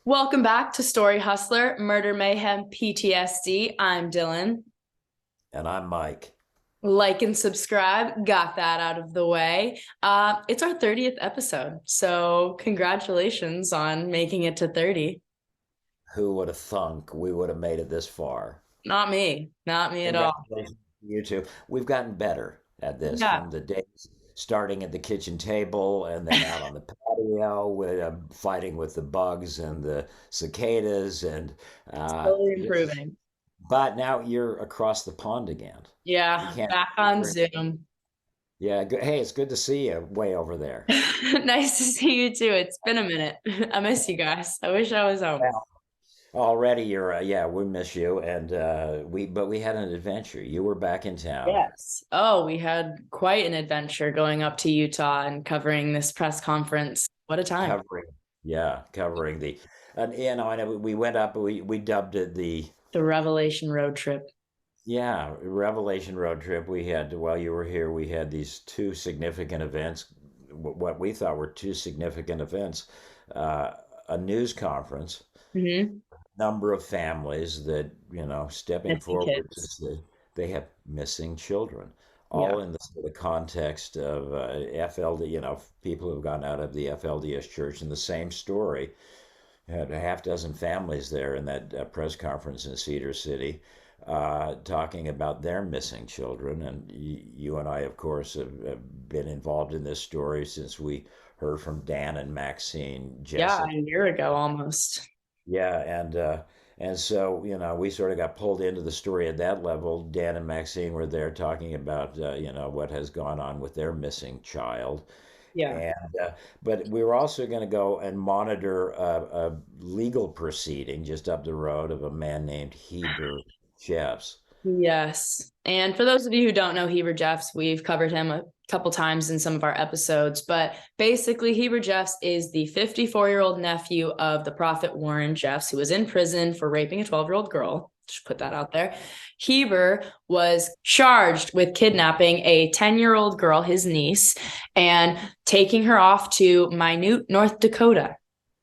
Welcome back to Story Hustler, Murder Mayhem PTSD. I'm Dylan. And I'm Mike. Like and subscribe. Got that out of the way. It's our 30th episode, so congratulations on making it to 30. Who would have thunk we would have made it this far? Not me. Not me at all. Congratulations to you two. We've gotten better at this Yeah, from the days starting at the kitchen table and then out on the patio with fighting with the bugs and the cicadas and slowly just. improving. But now you're across the pond again. You Yeah, can't. back on Zoom. Yeah. Hey, it's good to see you way over there. Nice to see you too. It's been a minute. I miss you guys. I wish I was home. Well, already you're yeah, we miss you and we had an adventure. You were back in town Yes. Oh, we had quite an adventure going up to Utah and covering this press conference. What a time. covering covering the and I know we went up we dubbed it the The Revelation road trip. Revelation road trip. We had while you were here we had these two significant events, what we thought were two significant events, uh, a news conference, Mm-hmm. number of families that stepping Missing forward to kids. say they have missing children, Yeah. all in the sort of context of FLD, people who've gone out of the FLDS church, in the same story. Had a half dozen families there in that press conference in Cedar City, talking about their missing children. And you and I, of course, have been involved in this story since we heard from Dan and Maxine Yeah, Jessup. a year ago almost. Yeah, and so we sort of got pulled into the story at that level. Dan and Maxine were there talking about what has gone on with their missing child, Yeah. and but we were also going to go and monitor a legal proceeding just up the road of a man named Heber Jeffs. Yes. And for those of you who don't know Heber Jeffs, we've covered him a couple times in some of our episodes. But basically, Heber Jeffs is the 54-year-old nephew of the prophet Warren Jeffs, who was in prison for raping a 12-year-old girl. Just put that out there. Heber was charged with kidnapping a 10-year-old girl, his niece, and taking her off to Minute, North Dakota.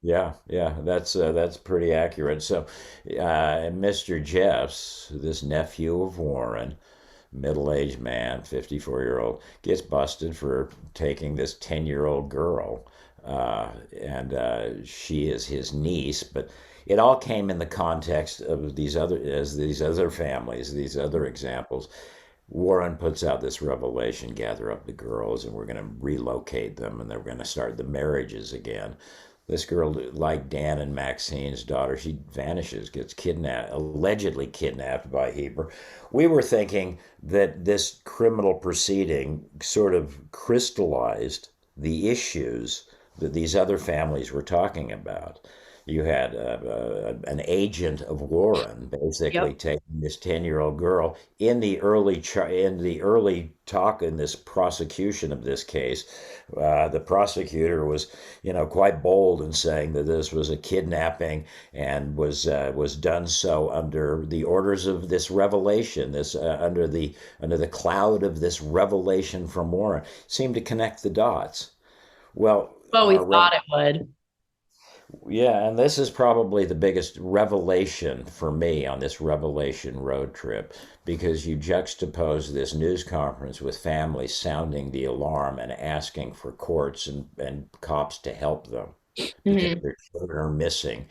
Yeah, that's pretty accurate. So, Mr. Jeffs, this nephew of Warren, middle-aged man, 54-year-old, gets busted for taking this 10-year-old girl. And she is his niece, but it all came in the context of these other families, these other examples. Warren puts out this revelation, gather up the girls, and we're going to relocate them, and they're going to start the marriages again. This girl, like Dan and Maxine's daughter, she vanishes, gets kidnapped, allegedly kidnapped by Heber. We were thinking that this criminal proceeding sort of crystallized the issues that these other families were talking about. You had an agent of Warren basically Yep. taking this 10-year-old girl in the early talk in this prosecution of this case. The prosecutor was, quite bold in saying that this was a kidnapping and was done so under the orders of this revelation, this under the cloud of this revelation from Warren. Seemed to connect the dots. Well, Well, we our thought it would. yeah, and this is probably the biggest revelation for me on this revelation road trip, because you juxtapose this news conference with families sounding the alarm and asking for courts and cops to help them because Mhm. their children are missing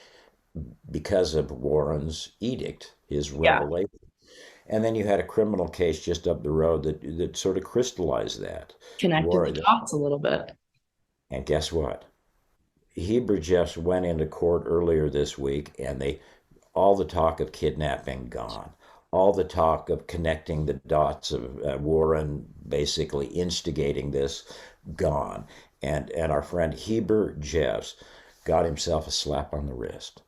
because of Warren's edict, his Yeah. revelation. And then you had a criminal case just up the road that sort of crystallized that. Connected the Warren, dots a little bit. and guess what? Heber Jeffs went into court earlier this week, and all the talk of kidnapping gone, all the talk of connecting the dots of Warren basically instigating this gone, and our friend Heber Jeffs got himself a slap on the wrist,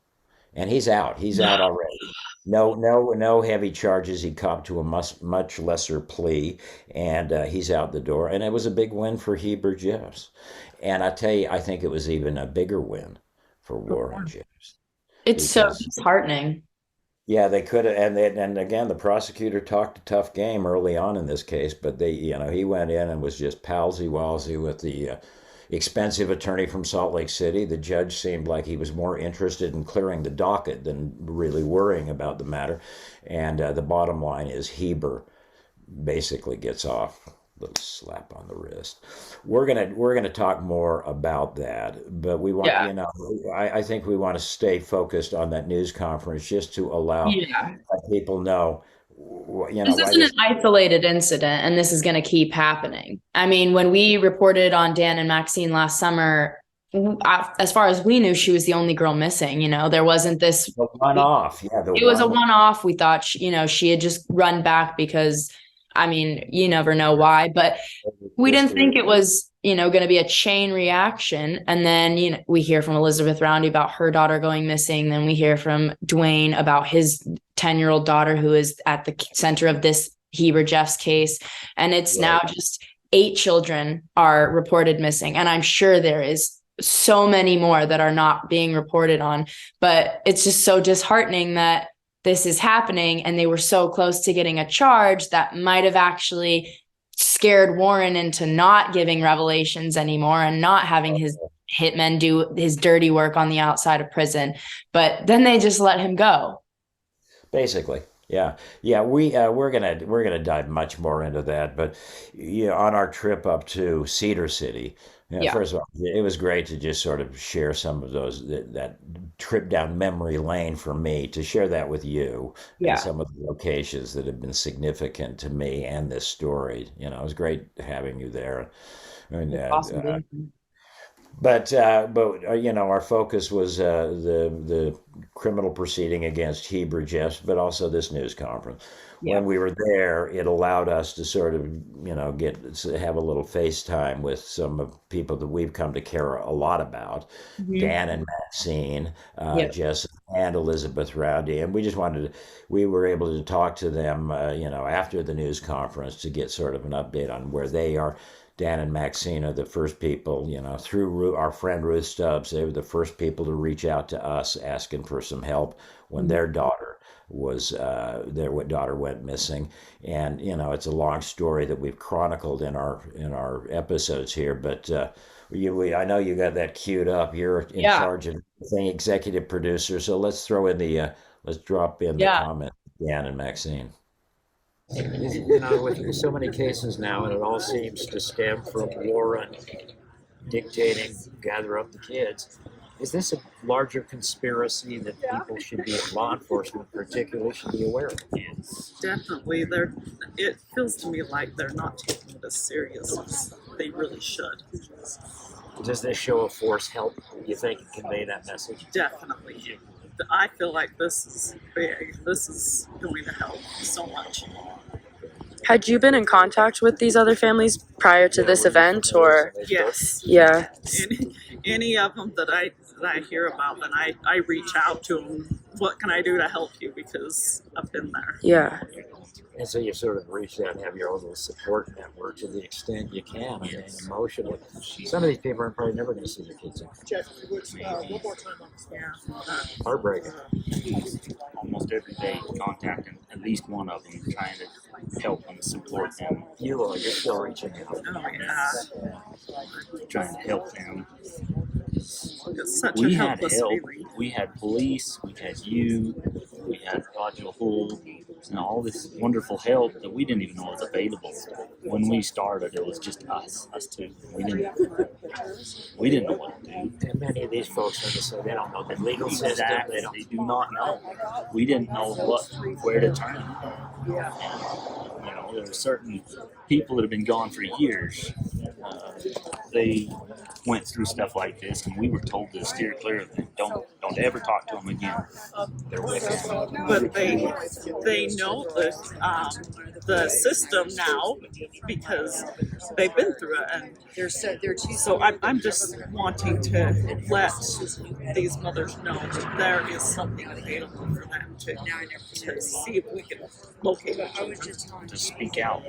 and he's out. He's out already. No heavy charges. He copped to a much lesser plea, and he's out the door. And it was a big win for Heber Jeffs. And I tell you, I think it was even a bigger win for Warren Jeffs It's so because disheartening. yeah, they could have, and again, the prosecutor talked a tough game early on in this case, but he went in and was just palsy walsy with the expensive attorney from Salt Lake City. The judge seemed like he was more interested in clearing the docket than really worrying about the matter. And the bottom line is Heber basically gets off little slap on the wrist. We're gonna talk more about that, but we want Yeah. you know I think we want to stay focused on that news conference just to allow Yeah. people know This why isn't an this. isolated incident, and this is going to keep happening. I mean, when we reported on Dan and Maxine last summer, as far as we knew, she was the only girl missing. There wasn't this. The one off, yeah, the It was a one. one-off. We thought she had just run back because, I mean, you never know why, but we didn't Just think it was, going to be a chain reaction. And then, we hear from Elizabeth Roundy about her daughter going missing. Then we hear from Dwayne about his 10-year-old daughter who is at the center of this Heber Jeffs case. And it's now right. just 8 children are reported missing. And I'm sure there is so many more that are not being reported on. But it's just so disheartening that this is happening. And they were so close to getting a charge that might have actually scared Warren into not giving revelations anymore and not having his hitmen do his dirty work on the outside of prison. But then they just let him go. Basically, yeah, yeah. We're gonna dive much more into that, but yeah, on our trip up to Cedar City, Yeah. first of all, it was great to just sort of share some of that trip down memory lane for me to share that with you and Yeah. some of the locations that have been significant to me and this story. It was great having you there, and It's awesome being here. our focus was the criminal proceeding against Heber Jeffs, but also this news conference. Yeah. When we were there, it allowed us to sort of have a little FaceTime with some of people that we've come to care a lot about, Mhm. Dan and Maxine, Yeah. Jess and Elizabeth Roundy, and we were able to talk to them, after the news conference to get sort of an update on where they are. Dan and Maxine are the first people, through our friend Ruth Stubbs, they were the first people to reach out to us asking for some help when Mhm. their daughter went missing. And, it's a long story that we've chronicled in our episodes here, but I know you got that queued up. You're in Yeah. charge of thing, executive producer. So let's drop in the Yeah. comment, Dan and Maxine. With so many cases now, and it all seems to stem from Warren dictating, gather up the kids. Is this a larger conspiracy that people should be, law enforcement particularly, should be aware of? Yes, definitely. It feels to me like they're not taking it as serious as they really should. Does this show of force help, you think, convey that message? Definitely. I feel like this is big. This is going to help so much. Had you been in contact with these other families prior to this event, or? Yes. Yeah. Any of them that I hear about, then I reach out to them. What can I do to help you? Because I've been there. Yeah. And so you sort of reach out and have your own little support network to the extent you can. I mean, emotionally. Some of these people are probably never going to see their kids again. Yeah. Heartbreaking. Almost every day contacting at least one of them, trying to help and support them, You're still reaching out. Oh, yeah. trying to help them. It's such a We had helpless help. feeling. We had police. We had you. We had Roger Hull. And all this wonderful help that we didn't even know was available. When we started, it was just us two. We didn't know what to do. And many of these folks, like I said, they don't know the legal system. Exactly. They do not know. We didn't know where to turn. And, there were certain people that have been gone for years. They went through stuff like this, and we were told to steer clear of them. Don't ever talk to them again. They're wicked. But they know the system now because they've been through it, and so I'm just wanting to let these mothers know that there is something available for them to see if we can locate it. To speak out.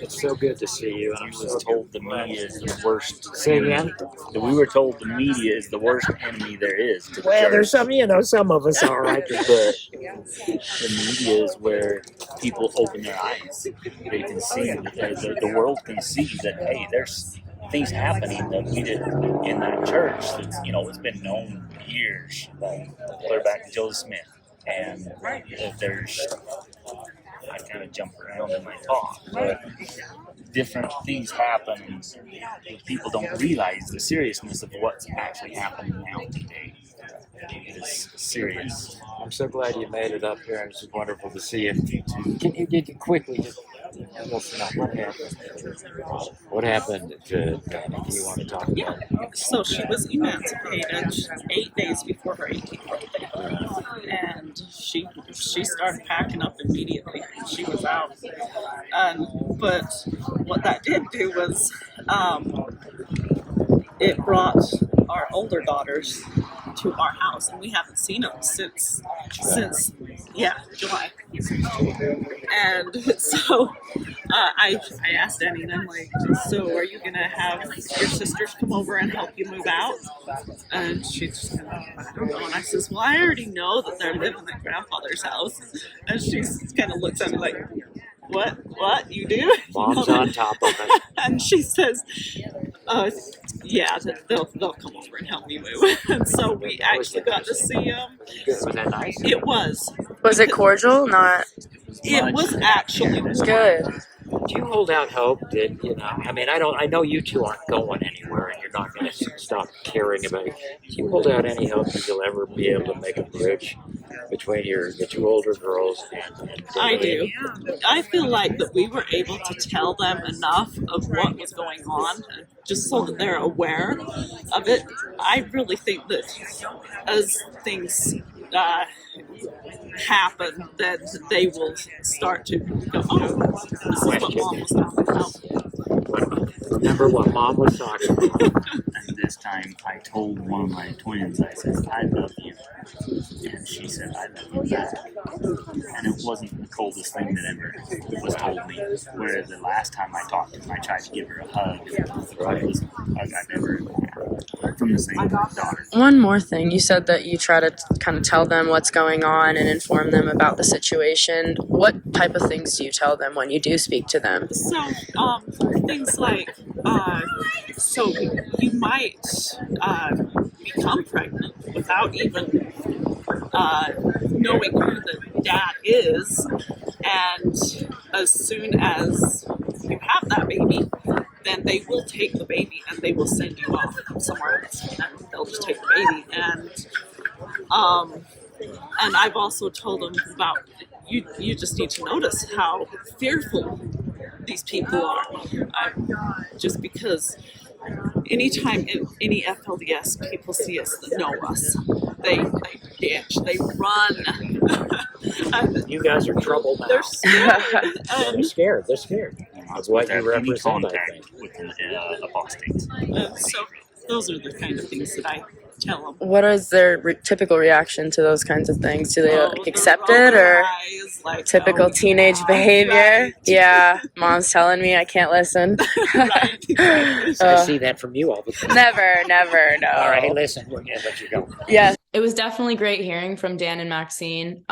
It's so good to see you. And I I'm was so told the media is the worst. Say again? We were told the media is the worst enemy there is to the Well, church. there's some of us are, right? But the media is where people open their eyes. They can see, the world can see that, hey, things happening that we did in that church that's, it's been known years, like clear back to Joseph Smith. And if there's, I kind of jump around in my talk, but different things happen. People don't realize the seriousness of what's actually happening now today. It is serious. I'm so glad you made it up here, and it's just wonderful to see you. Can you quickly just what happened to Danny? Do you want to talk about it? So she was emancipated 8 days before her 18th birthday, and she started packing up immediately. She was out, but what that did do was it brought our older daughters to our house, and we haven't seen them since July. And so I asked Annie, and I'm like, so are you gonna have your sisters come over and help you move out? And she's just I don't know. And I says, well, I already know that they're living at grandfather's house. And she kind of looks at me like, what you do? Mom's on top of it. And she says, yeah, they'll come over and help me move. And so we actually got to see them. Was that nice? It was. Was it cordial? Not It was actually good. Do you hold out hope that, I mean, I know you two aren't going anywhere and you're not going to stop caring about it. Do you hold out any hope that you'll ever be able to make a bridge between the two older girls and I do. I feel like that we were able to tell them enough of what was going on, just so that they're aware of it. I really think that as things happen, that they will start to go, oh, this is what Mom was talking about. Remember what Mom was talking about. And this time I told one of my twins, I said, I love you. And she said, I love you back. And it wasn't the coldest thing that ever was told me. Whereas the last time I talked to her, I tried to give her a hug. It was a hug I never had from the same daughter. One more thing. You said that you try to kind of tell them what's going on and inform them about the situation. What type of things do you tell them when you do speak to them? So, things like, so you might become pregnant without even knowing who the dad is, and as soon as you have that baby, then they will take the baby and they will send you off somewhere else, and they'll just take the baby. And I've also told them about you just need to notice how fearful these people are, just because anytime any FLDS people see us that know us, they ditch, they run. You guys are trouble now. They're scared. They're scared. They're scared. That's what you represent, I think. With the apostates. So those are the kind of things that I tell them. What is their typical reaction to those kinds of things? Do they accept roll it, their or eyes, like, typical oh, teenage God, behavior? right. Yeah, Mom's telling me I can't listen. Right, exactly. I see that from you all the time. Never, no. All right, listen, we're going to let you go. Yeah. It was definitely great hearing from Dan and Maxine.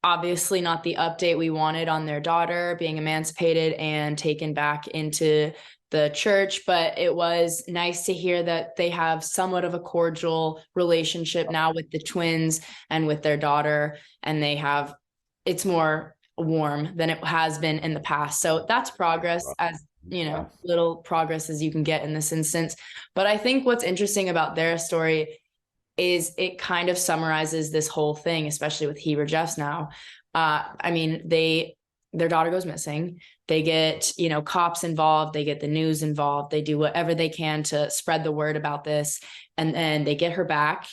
Obviously not the update we wanted on their daughter being emancipated and taken back into the church, but it was nice to hear that they have somewhat of a cordial relationship now with the twins and with their daughter, and it's more warm than it has been in the past. So that's progress, as little progress as you can get in this instance. But I think what's interesting about their story is it kind of summarizes this whole thing, especially with Heber Jeffs now. I mean, their daughter goes missing. They get, cops involved. They get the news involved. They do whatever they can to spread the word about this. And then they get her back,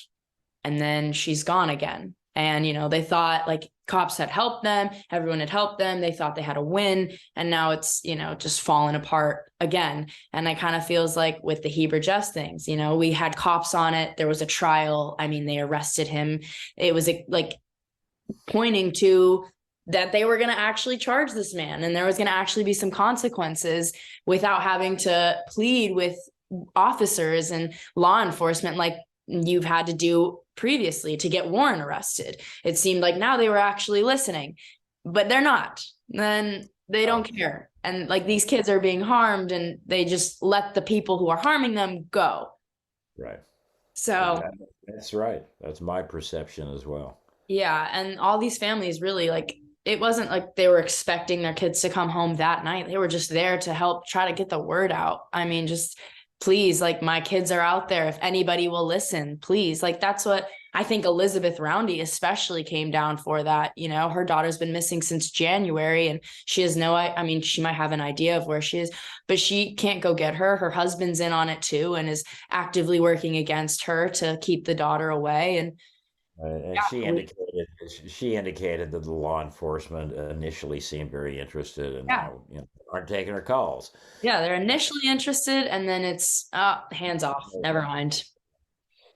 and then she's gone again. And, they thought like cops had helped them. Everyone had helped them. They thought they had a win. And now it's, just falling apart again. And I kind of feels like with the Heber Jeffs things, we had cops on it. There was a trial. I mean, they arrested him. It was like pointing to that they were going to actually charge this man, and there was going to actually be some consequences without having to plead with officers and law enforcement like you've had to do previously to get Warren arrested. It seemed like now they were actually listening, but they're not. Then They don't care. And like these kids are being harmed and they just let the people who are harming them go. Right. So That's right. That's my perception as well. yeah, and all these families really like it wasn't like they were expecting their kids to come home that night. They were just there to help try to get the word out. I mean, just please, like my kids are out there. If anybody will listen, please. Like that's what I think Elizabeth Roundy especially came down for that. You know, her daughter's been missing since January and she has no, I mean, she might have an idea of where she is, but she can't go get her. Her husband's in on it too and is actively working against her to keep the daughter away. And And yeah, she indicated that the law enforcement initially seemed very interested, and yeah. now aren't taking her calls. Yeah, they're initially interested and then it's hands off. Never mind.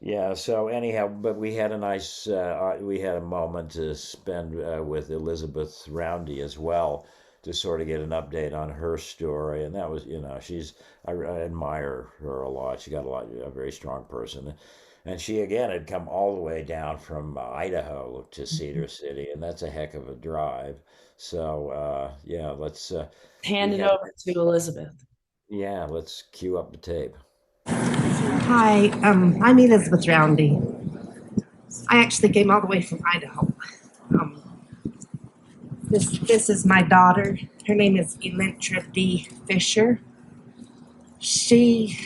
Yeah. So anyhow, but we had a moment to spend with Elizabeth Roundy as well to sort of get an update on her story, and that was I admire her a lot. She got a very strong person. And she again had come all the way down from Idaho to Cedar City, and that's a heck of a drive. So yeah, Hand we it had over to Elizabeth. yeah, let's cue up the tape. Hi, I'm Elizabeth Roundy. I actually came all the way from Idaho. Um, this is my daughter. Her name is Elentra D. Fisher. She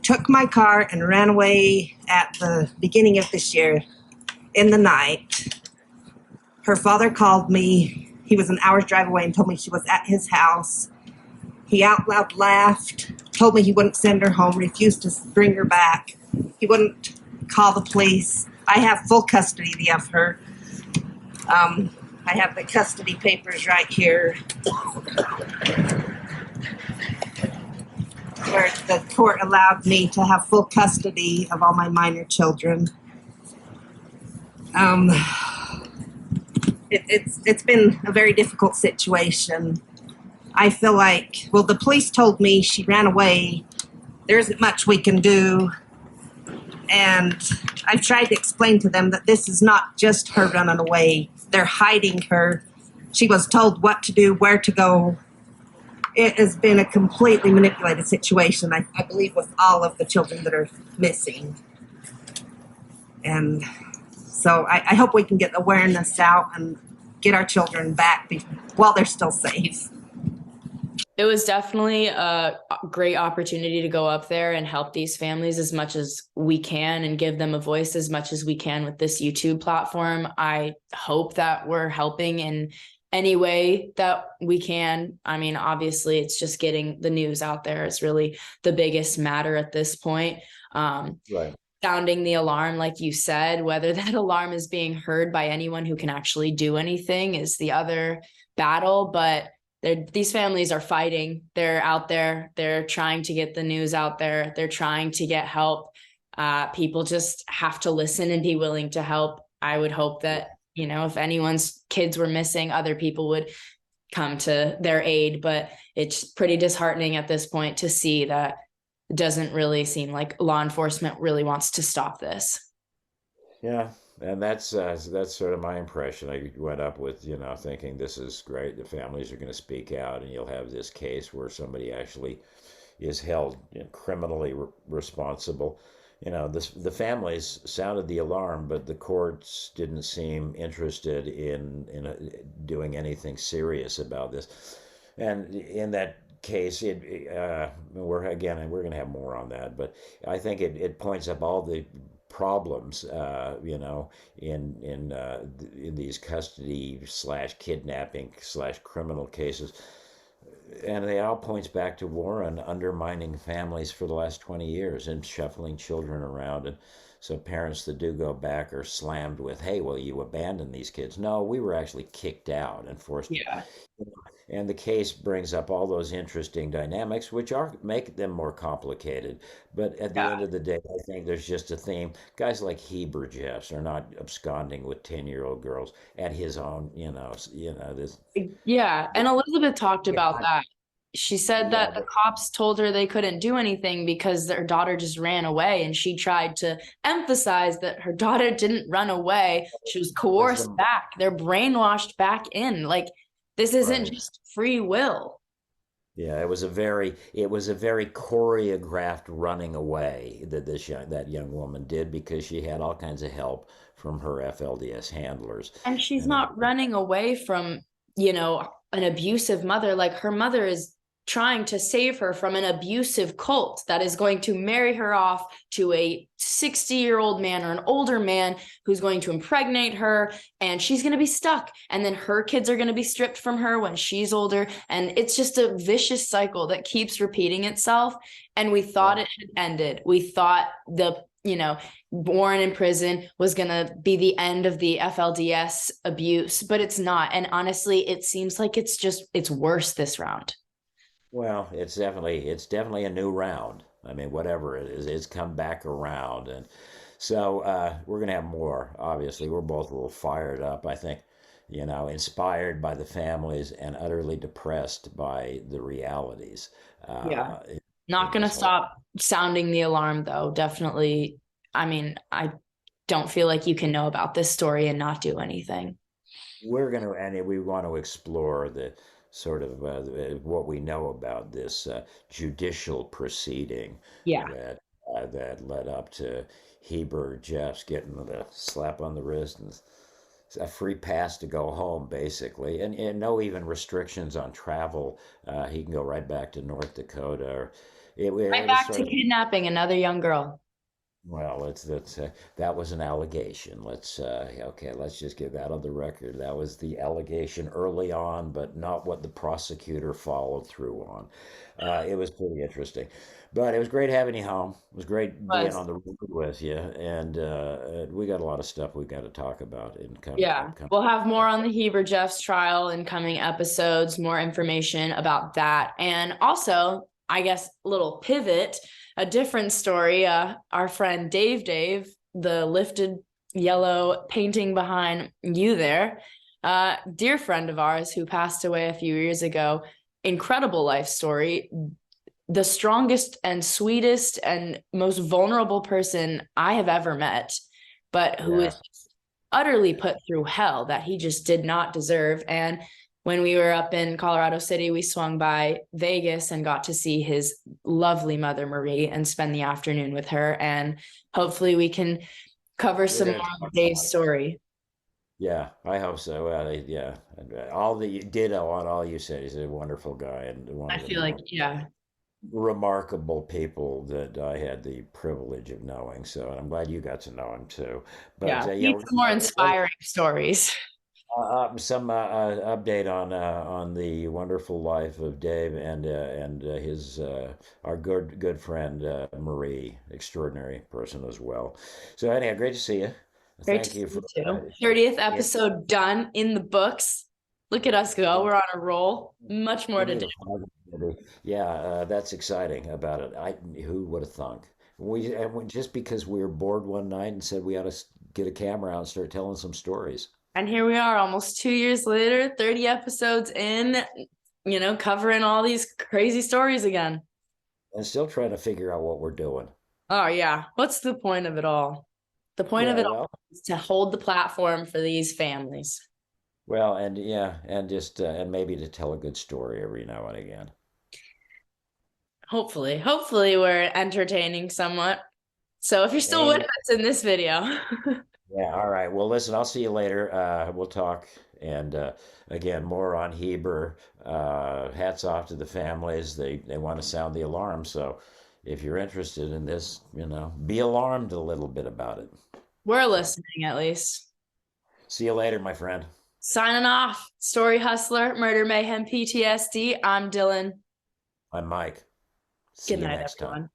took my car and ran away at the beginning of this year in the night. Her father called me. He was an hour's drive away and told me she was at his house. He out loud laughed, told me he wouldn't send her home, refused to bring her back. He wouldn't call the police. I have full custody of her. I have the custody papers right here, where the court allowed me to have full custody of all my minor children. It's been a very difficult situation. I feel like, well, the police told me she ran away. There isn't much we can do. And I've tried to explain to them that this is not just her running away. They're hiding her. She was told what to do, where to go. It has been a completely manipulated situation, I believe, with all of the children that are missing. And so I hope we can get awareness out and get our children back while they're still safe. It was definitely a great opportunity to go up there and help these families as much as we can and give them a voice as much as we can with this YouTube platform. I hope that we're helping in any way that we can. I mean, obviously, it's just getting the news out there is really the biggest matter at this point. Right. Sounding the alarm, like you said, whether that alarm is being heard by anyone who can actually do anything is the other battle. But these families are fighting. They're out there. They're trying to get the news out there. They're trying to get help. People just have to listen and be willing to help. I would hope that, if anyone's kids were missing, other people would come to their aid. But it's pretty disheartening at this point to see that it doesn't really seem like law enforcement really wants to stop this. Yeah, and that's sort of my impression. I went up with thinking this is great. The families are going to speak out, and you'll have this case where somebody actually is held criminally responsible. The families sounded the alarm, but the courts didn't seem interested in doing anything serious about this. And in that case, we're going to have more on that, but I think it points up all the problems, in these custody / kidnapping / criminal cases, and it all points back to Warren undermining families for the last 20 years and shuffling children around. And so parents that do go back are slammed with, "Hey, well, you abandoned these kids." No, we were actually kicked out and forced. Yeah. And the case brings up all those interesting dynamics, which make them more complicated. But at the end of the day, I think there's just a theme. Guys like Heber Jeffs are not absconding with 10-year-old girls at his own, this. Yeah. And Elizabeth talked about that. She said that Yeah, the cops told her they couldn't do anything because their daughter just ran away. And she tried to emphasize that her daughter didn't run away. She was coerced back. They're brainwashed back in. Like, This isn't Right. just free will. Yeah, it was a very choreographed running away that that young woman did, because she had all kinds of help from her FLDS handlers. And she's And not running away from, an abusive mother. Like, her mother is trying to save her from an abusive cult that is going to marry her off to a 60-year-old man or an older man who's going to impregnate her, and she's going to be stuck. And then her kids are going to be stripped from her when she's older. And it's just a vicious cycle that keeps repeating itself. And we thought yeah, it had ended. We thought Warren in prison was going to be the end of the FLDS abuse, but it's not. And honestly, it seems like it's worse this round. well, it's definitely a new round. I mean, whatever it is, it's come back around, and so we're gonna have more. Obviously, we're both a little fired up. I think, inspired by the families and utterly depressed by the realities. Yeah. Uh, in, Not in going to this whole stop sounding the alarm, though. Definitely. I mean, I don't feel like you can know about this story and not do anything. and we want to explore the sort of what we know about this judicial proceeding Yeah. that led up to Heber Jeffs getting the slap on the wrist and a free pass to go home, basically, and no even restrictions on travel. He can go right back to North Dakota. Right It was back sort to of, kidnapping another young girl. well, that was an allegation. Let's just get that on the record. That was the allegation early on, but not what the prosecutor followed through on. It was pretty interesting, but it was great having you home. It was great being Was. on the road with you, and we got a lot of stuff we got to talk about in Yeah. upcoming. We'll have more on the Heber Jeffs trial in coming episodes, more information about that. And also, I guess, a little pivot, a different story. Our friend Dave, the lifted yellow painting behind you there, dear friend of ours who passed away a few years ago, incredible life story. The strongest and sweetest and most vulnerable person I have ever met, but who Yeah. is utterly put through hell that he just did not deserve. And when we were up in Colorado City, we swung by Vegas and got to see his lovely mother, Marie, and spend the afternoon with her. And hopefully we can cover We're some going more to of talk Dave's about it. story. Yeah, I hope so. Yeah, all the ditto on all you said. He's a wonderful guy and one I of the feel like, more yeah, remarkable people that I had the privilege of knowing. So I'm glad you got to know him too. But yeah. yeah, Need some more inspiring stories. some update on the wonderful life of Dave and his our good friend Marie, extraordinary person as well. So anyhow, great to see you. Great to Thank see you for you too. 30th yeah, episode done in the books. Look at us go. We're on a roll. Much more give to me do. the plug, baby. Yeah, that's exciting about it. Who would have thunk? Just because we were bored one night and said we ought to get a camera out and start telling some stories, And here we are almost 2 years later, 30 episodes in, covering all these crazy stories again. and still trying to figure out what we're doing. Oh, yeah. What's the point of it all? The point of Yeah, it all well, is to hold the platform for these families. and yeah, and just and maybe to tell a good story every now and again. Hopefully we're entertaining somewhat. So if you're still with Amen. us in this video, Yeah, all right. Well, listen, I'll see you later. We'll talk, and again, more on Heber. Hats off to the families. They want to sound the alarm. So, if you're interested in this, be alarmed a little bit about it. we're So, listening at least. see you later, my friend. Signing off. Story Hustler, Murder Mayhem PTSD. I'm Dylan. I'm Mike. Good See you night, next time. everyone.